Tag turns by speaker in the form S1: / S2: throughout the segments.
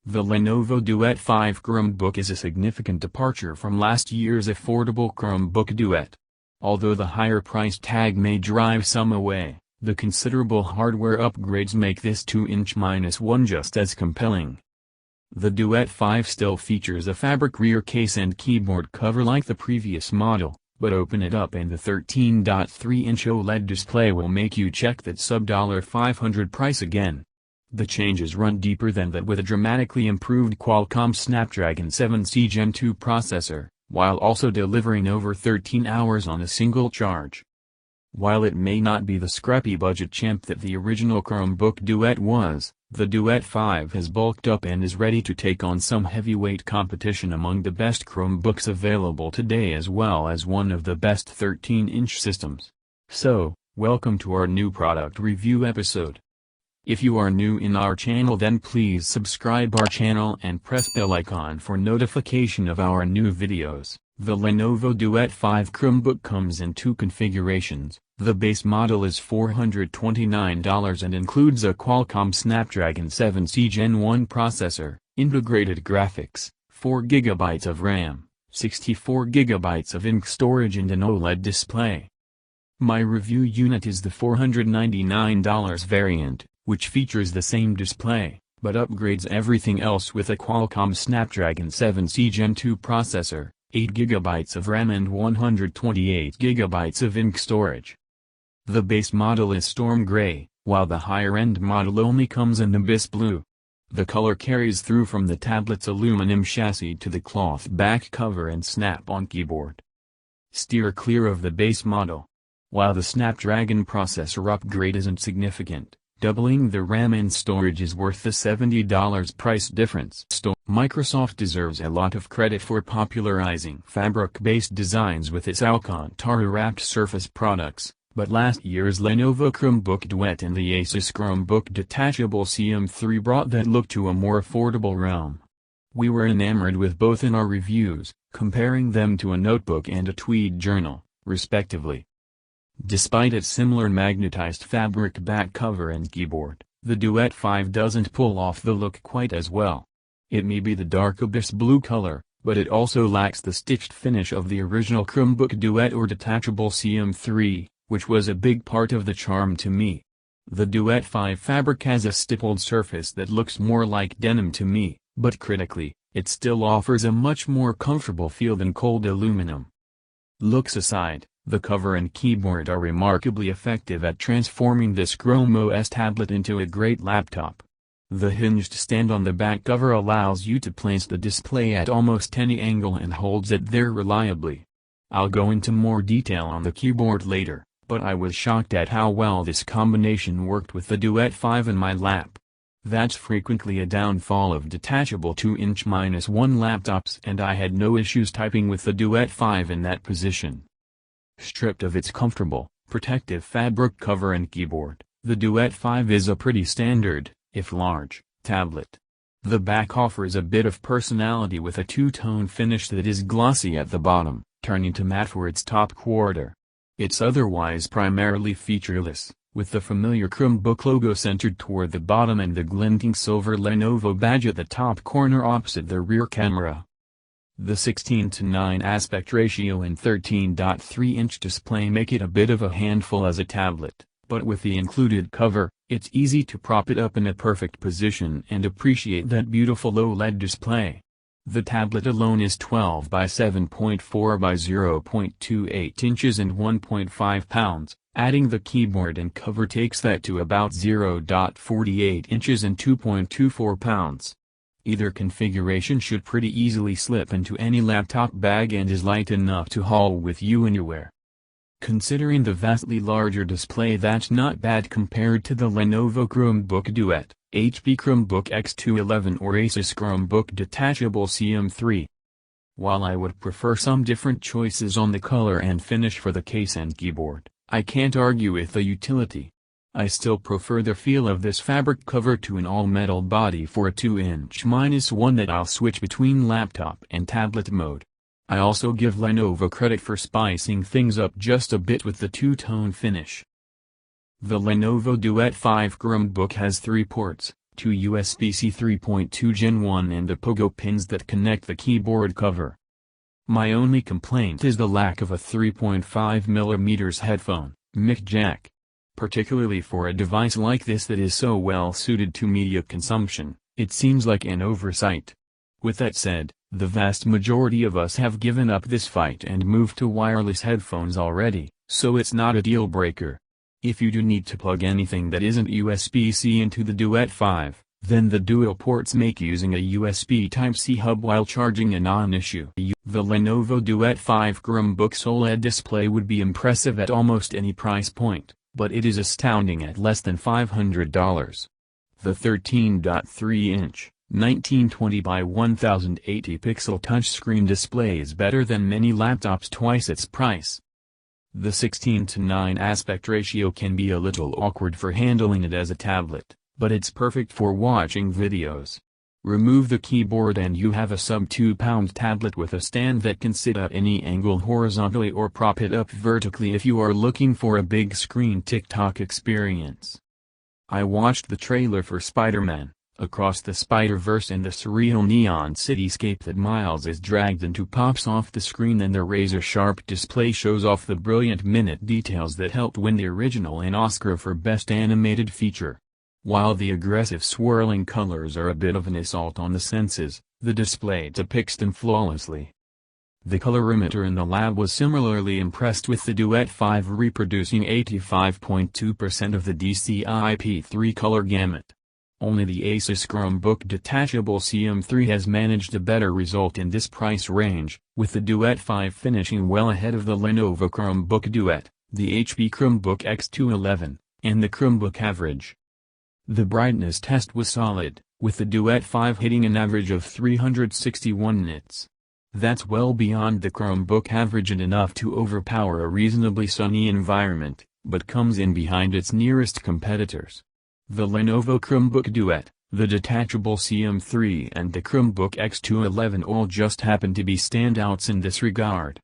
S1: The Lenovo Duet 5 Chromebook is a significant departure from last year's affordable Chromebook Duet. Although the higher price tag may drive some away, the considerable hardware upgrades make this 2-inch-1 just as compelling. The Duet 5 still features a fabric rear case and keyboard cover like the previous model, but open it up and the 13.3-inch OLED display will make you check that sub-$500 price again. The changes run deeper than that with a dramatically improved Qualcomm Snapdragon 7C Gen 2 processor, while also delivering over 13 hours on a single charge. While it may not be the scrappy budget champ that the original Chromebook Duet was, the Duet 5 has bulked up and is ready to take on some heavyweight competition among the best Chromebooks available today as well as one of the best 13-inch systems. So, welcome to our new product review episode. If you are new in our channel then please subscribe our channel and press bell icon for notification of our new videos. The Lenovo Duet 5 Chromebook comes in two configurations. The base model is $429 and includes a Qualcomm Snapdragon 7C Gen 1 processor, integrated graphics, 4GB of RAM, 64GB of ink storage and an OLED display. My review unit is the $499 variant, which features the same display, but upgrades everything else with a Qualcomm Snapdragon 7C Gen 2 processor, 8GB of RAM and 128GB of ink storage. The base model is storm gray, while the higher-end model only comes in abyss blue. The color carries through from the tablet's aluminum chassis to the cloth back cover and snap-on keyboard. Steer clear of the base model. While the Snapdragon processor upgrade isn't significant, doubling the RAM and storage is worth the $70 price difference. Microsoft deserves a lot of credit for popularizing fabric-based designs with its Alcantara-wrapped Surface products, but last year's Lenovo Chromebook Duet and the Asus Chromebook Detachable CM3 brought that look to a more affordable realm. We were enamored with both in our reviews, comparing them to a notebook and a tweed journal, respectively. Despite its similar magnetized fabric back cover and keyboard, the Duet 5 doesn't pull off the look quite as well. It may be the dark abyss blue color, but it also lacks the stitched finish of the original Chromebook Duet or Detachable CM3, which was a big part of the charm to me. The Duet 5 fabric has a stippled surface that looks more like denim to me, but critically, it still offers a much more comfortable feel than cold aluminum. Looks aside, the cover and keyboard are remarkably effective at transforming this Chrome OS tablet into a great laptop. The hinged stand on the back cover allows you to place the display at almost any angle and holds it there reliably. I'll go into more detail on the keyboard later, but I was shocked at how well this combination worked with the Duet 5 in my lap. That's frequently a downfall of detachable 2-inch-1 laptops and I had no issues typing with the Duet 5 in that position. Stripped of its comfortable, protective fabric cover and keyboard, the Duet 5 is a pretty standard, if large, tablet. The back offers a bit of personality with a two-tone finish that is glossy at the bottom, turning to matte for its top quarter. It's otherwise primarily featureless, with the familiar Chromebook logo centered toward the bottom and the glinting silver Lenovo badge at the top corner opposite the rear camera. The 16:9 aspect ratio and 13.3-inch display make it a bit of a handful as a tablet, but with the included cover, it's easy to prop it up in a perfect position and appreciate that beautiful OLED display. The tablet alone is 12 by 7.4 by 0.28 inches and 1.5 pounds, adding the keyboard and cover takes that to about 0.48 inches and 2.24 pounds. Either configuration should pretty easily slip into any laptop bag and is light enough to haul with you anywhere. Considering the vastly larger display, that's not bad compared to the Lenovo Chromebook Duet, HP Chromebook X211 or Asus Chromebook Detachable CM3. While I would prefer some different choices on the color and finish for the case and keyboard, I can't argue with the utility. I still prefer the feel of this fabric cover to an all-metal body for a 2-inch-1 that I'll switch between laptop and tablet mode. I also give Lenovo credit for spicing things up just a bit with the two-tone finish. The Lenovo Duet 5 Chromebook has 3 ports, two USB-C 3.2 Gen 1 and the pogo pins that connect the keyboard cover. My only complaint is the lack of a 3.5mm headphone mic jack. Particularly for a device like this that is so well suited to media consumption, it seems like an oversight. With that said, the vast majority of us have given up this fight and moved to wireless headphones already, so it's not a deal breaker. If you do need to plug anything that isn't USB-C into the Duet 5, then the dual ports make using a USB Type-C hub while charging a non-issue. The Lenovo Duet 5 Chromebook's OLED display would be impressive at almost any price point, but it is astounding at less than $500. The 13.3-inch, 1920 by 1080 pixel touchscreen display is better than many laptops twice its price. The 16:9 aspect ratio can be a little awkward for handling it as a tablet, but it's perfect for watching videos. Remove the keyboard and you have a sub-2-pound tablet with a stand that can sit at any angle horizontally or prop it up vertically if you are looking for a big screen TikTok experience. I watched the trailer for Spider-Man Across the Spider-Verse and the surreal neon cityscape that Miles is dragged into pops off the screen, and the razor-sharp display shows off the brilliant minute details that helped win the original an Oscar for Best Animated Feature. While the aggressive swirling colors are a bit of an assault on the senses, the display depicts them flawlessly. The colorimeter in the lab was similarly impressed with the Duet 5 reproducing 85.2% of the DCI-P3 color gamut. Only the Asus Chromebook Detachable CM3 has managed a better result in this price range, with the Duet 5 finishing well ahead of the Lenovo Chromebook Duet, the HP Chromebook X211, and the Chromebook Average. The brightness test was solid, with the Duet 5 hitting an average of 361 nits. That's well beyond the Chromebook Average and enough to overpower a reasonably sunny environment, but comes in behind its nearest competitors. The Lenovo Chromebook Duet, the Detachable CM3 and the Chromebook X211 all just happen to be standouts in this regard.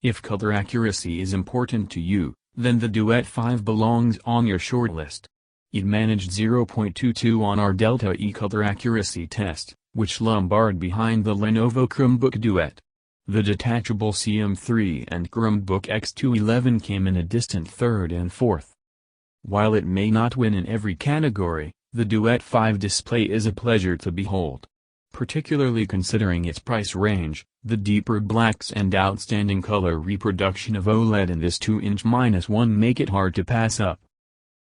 S1: If color accuracy is important to you, then the Duet 5 belongs on your shortlist. It managed 0.22 on our Delta E color accuracy test, which lumbered behind the Lenovo Chromebook Duet. The Detachable CM3 and Chromebook X211 came in a distant third and fourth. While it may not win in every category, the Duet 5 display is a pleasure to behold. Particularly considering its price range, the deeper blacks and outstanding color reproduction of OLED in this 2-inch-1 make it hard to pass up.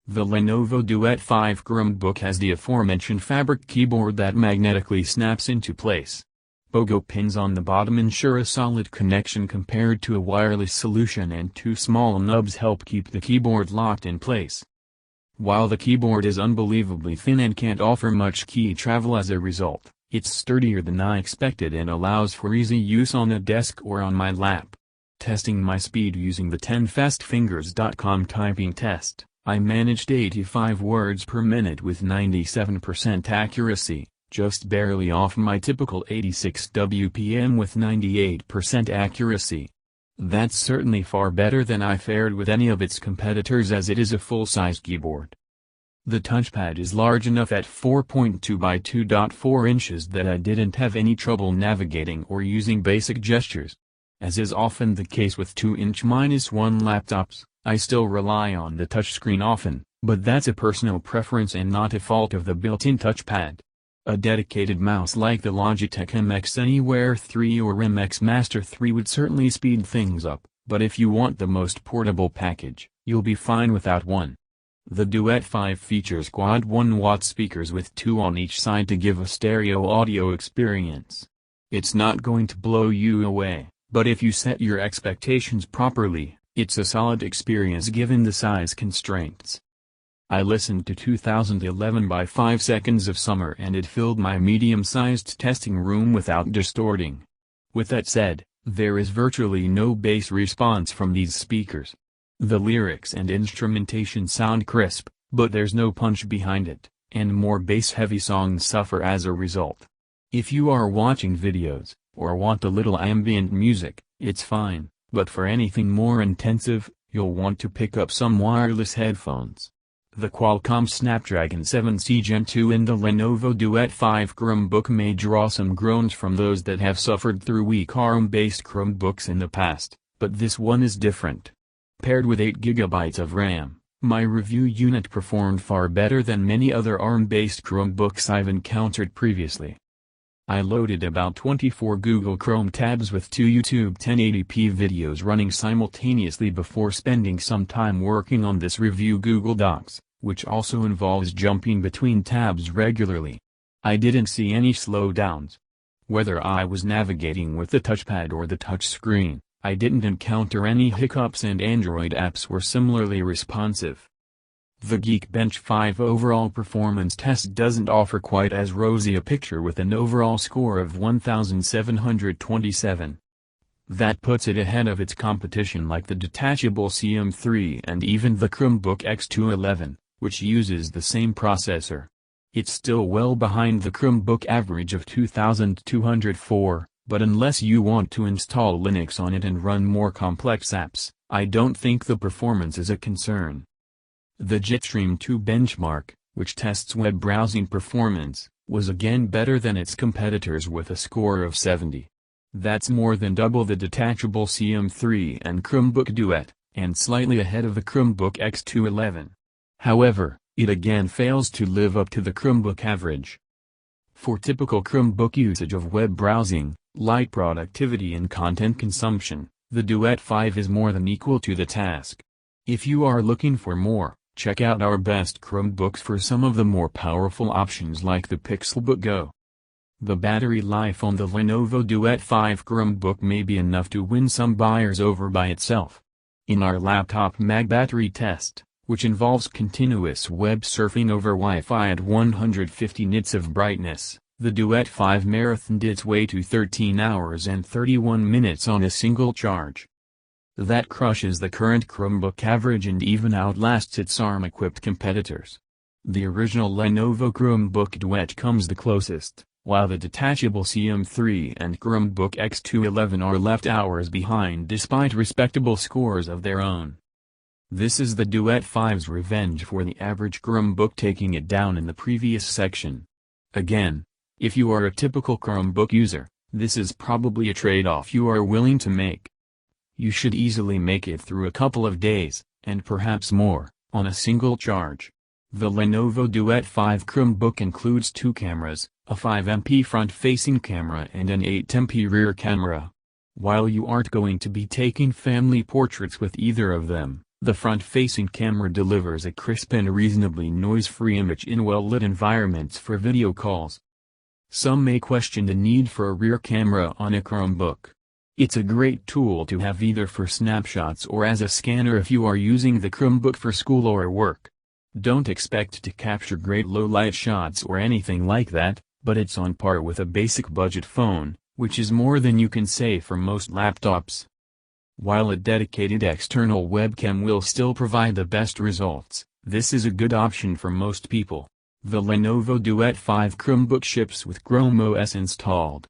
S1: The Lenovo Duet 5 Chromebook has the aforementioned fabric keyboard that magnetically snaps into place. Pogo pins on the bottom ensure a solid connection compared to a wireless solution, and two small nubs help keep the keyboard locked in place. While the keyboard is unbelievably thin and can't offer much key travel as a result, it's sturdier than I expected and allows for easy use on a desk or on my lap. Testing my speed using the 10fastfingers.com typing test, I managed 85 words per minute with 97% accuracy, just barely off my typical 86 WPM with 98% accuracy. That's certainly far better than I fared with any of its competitors, as it is a full-size keyboard. The touchpad is large enough at 4.2 by 2.4 inches that I didn't have any trouble navigating or using basic gestures. As is often the case with 2-inch-1 laptops, I still rely on the touchscreen often, but that's a personal preference and not a fault of the built-in touchpad. A dedicated mouse like the Logitech MX Anywhere 3 or MX Master 3 would certainly speed things up, but if you want the most portable package, you'll be fine without one. The Duet 5 features quad 1-watt speakers with two on each side to give a stereo audio experience. It's not going to blow you away, but if you set your expectations properly, it's a solid experience given the size constraints. I listened to 2011 by 5 Seconds of Summer and it filled my medium-sized testing room without distorting. With that said, there is virtually no bass response from these speakers. The lyrics and instrumentation sound crisp, but there's no punch behind it, and more bass-heavy songs suffer as a result. If you are watching videos, or want a little ambient music, it's fine, but for anything more intensive, you'll want to pick up some wireless headphones. The Qualcomm Snapdragon 7C Gen 2 and the Lenovo Duet 5 Chromebook may draw some groans from those that have suffered through weak ARM-based Chromebooks in the past, but this one is different. Paired with 8GB of RAM, my review unit performed far better than many other ARM-based Chromebooks I've encountered previously. I loaded about 24 Google Chrome tabs with 2 YouTube 1080p videos running simultaneously before spending some time working on this review Google Docs, which also involves jumping between tabs regularly. I didn't see any slowdowns. Whether I was navigating with the touchpad or the touchscreen, I didn't encounter any hiccups and Android apps were similarly responsive. The Geekbench 5 overall performance test doesn't offer quite as rosy a picture with an overall score of 1,727. That puts it ahead of its competition like the detachable CM3 and even the Chromebook X211, which uses the same processor. It's still well behind the Chromebook average of 2,204, but unless you want to install Linux on it and run more complex apps, I don't think the performance is a concern. The Jetstream 2 benchmark, which tests web browsing performance, was again better than its competitors with a score of 70. That's more than double the detachable CM3 and Chromebook Duet, and slightly ahead of the Chromebook X211. However, it again fails to live up to the Chromebook average. For typical Chromebook usage of web browsing, light productivity and content consumption, the Duet 5 is more than equal to the task. If you are looking for more, check out our best Chromebooks for some of the more powerful options like the Pixelbook Go. The battery life on the Lenovo Duet 5 Chromebook may be enough to win some buyers over by itself. In our laptop mag battery test, which involves continuous web surfing over Wi-Fi at 150 nits of brightness, the Duet 5 marathoned its way to 13 hours and 31 minutes on a single charge. That crushes the current Chromebook average and even outlasts its ARM-equipped competitors. The original Lenovo Chromebook Duet comes the closest, while the detachable CM3 and Chromebook X211 are left hours behind despite respectable scores of their own. This is the Duet 5's revenge for the average Chromebook, taking it down in the previous section. Again, if you are a typical Chromebook user, this is probably a trade-off you are willing to make. You should easily make it through a couple of days, and perhaps more, on a single charge. The Lenovo Duet 5 Chromebook includes 2 cameras, a 5MP front-facing camera and an 8MP rear camera. While you aren't going to be taking family portraits with either of them, the front-facing camera delivers a crisp and reasonably noise-free image in well-lit environments for video calls. Some may question the need for a rear camera on a Chromebook. It's a great tool to have either for snapshots or as a scanner if you are using the Chromebook for school or work. Don't expect to capture great low-light shots or anything like that, but it's on par with a basic budget phone, which is more than you can say for most laptops. While a dedicated external webcam will still provide the best results, this is a good option for most people. The Lenovo Duet 5 Chromebook ships with Chrome OS installed.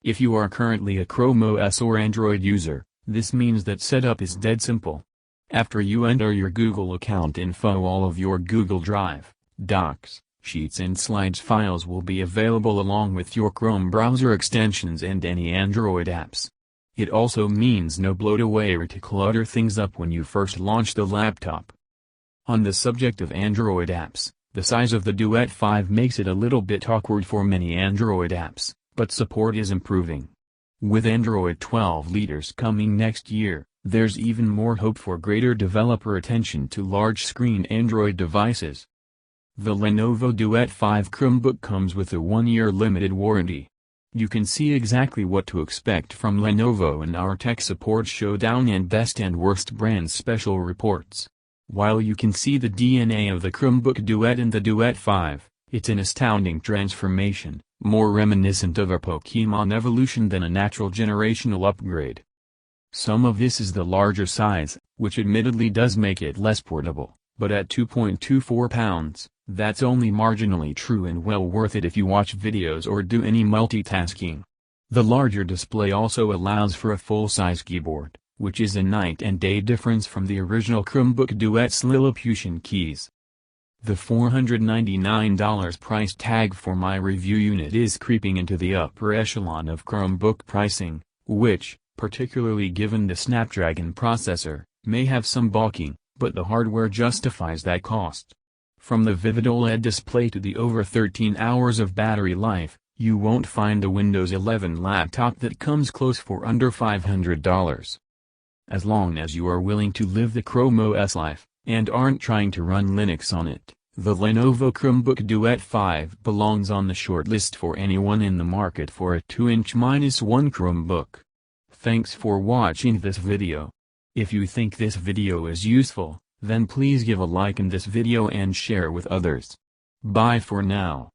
S1: If you are currently a Chrome OS or Android user, this means that setup is dead simple. After you enter your Google account info, all of your Google Drive, Docs, Sheets and Slides files will be available along with your Chrome browser extensions and any Android apps. It also means no bloatware to clutter things up when you first launch the laptop. On the subject of Android apps, the size of the Duet 5 makes it a little bit awkward for many Android apps, but support is improving. With Android 12 leaders coming next year, there's even more hope for greater developer attention to large-screen Android devices. The Lenovo Duet 5 Chromebook comes with a 1-year limited warranty. You can see exactly what to expect from Lenovo in our Tech Support Showdown and Best and Worst Brands special reports. While you can see the DNA of the Chromebook Duet in the Duet 5, it's an astounding transformation, more reminiscent of a Pokemon evolution than a natural generational upgrade. Some of this is the larger size, which admittedly does make it less portable, but at 2.24 pounds, that's only marginally true and well worth it if you watch videos or do any multitasking. The larger display also allows for a full-size keyboard, which is a night and day difference from the original Chromebook Duet's Lilliputian keys. The $499 price tag for my review unit is creeping into the upper echelon of Chromebook pricing, which, particularly given the Snapdragon processor, may have some balking, but the hardware justifies that cost. From the vivid OLED display to the over 13 hours of battery life, you won't find a Windows 11 laptop that comes close for under $500. As long as you are willing to live the Chrome OS life, and aren't trying to run Linux on it, the Lenovo Chromebook Duet 5 belongs on the shortlist for anyone in the market for a 2-inch-1 Chromebook. Thanks for watching this video. If you think this video is useful, then please give a like in this video and share with others. Bye for now.